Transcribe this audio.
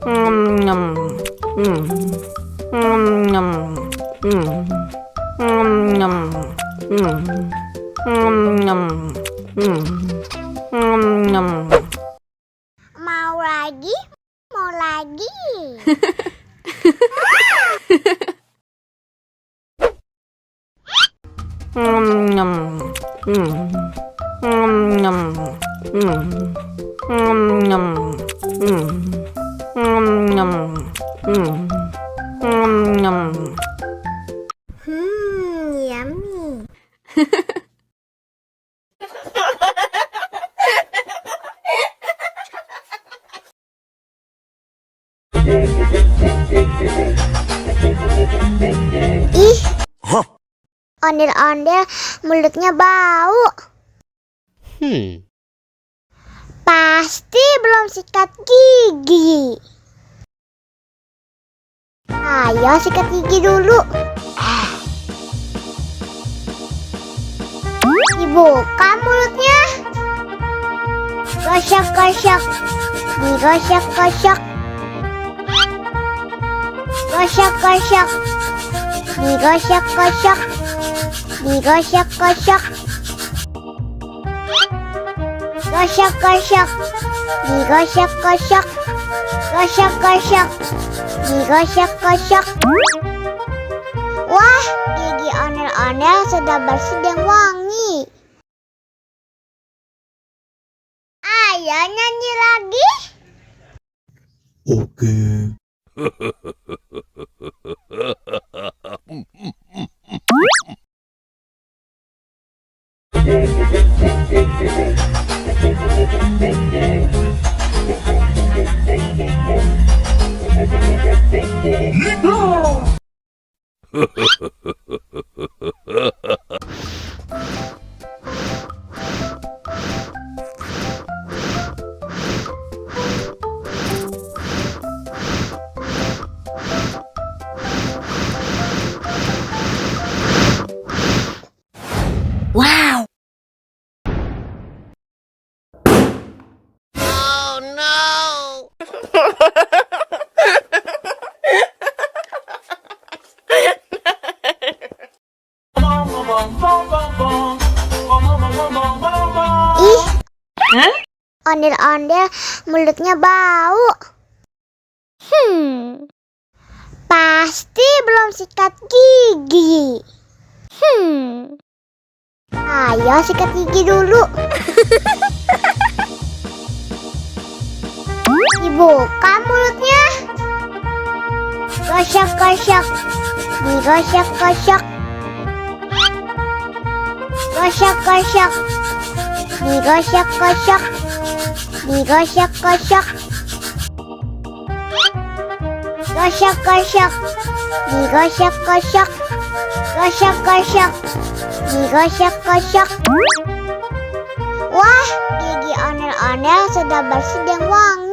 Nyam. Nyam. Nyam. Nyam. Nyam. Mau lagi? Mau lagi? Nyam. Nyam. Nyam. Nyam. Nyam. Yummy. Ih, ondel-ondel mulutnya bau. Pasti belum sikat gigi. Ayo sikat gigi dulu. Dibuka mulutnya. Gosok-gosok. Digosok-gosok. Gosok-gosok. Digosok-gosok. Digosok-gosok. Gosok-gosok. Digosok-gosok. Gosok-gosok. Digosok-gosok. Wah, gigi ondel-ondel sudah bersih dan wangi. Ayo nyanyi lagi. Oke. Wow. Ih, ondel-ondel mulutnya bau. Pasti belum sikat gigi. Ayo sikat gigi dulu. Dibuka mulutnya. Gosok-gosok. Digosok-gosok. Gosok-gosok. Digosok-gosok. Digosok-gosok. Gosok-gosok. Digosok-gosok. Gosok-gosok. Digosok-gosok. Wah, gigi ondel-ondel sudah bersih dan wangi.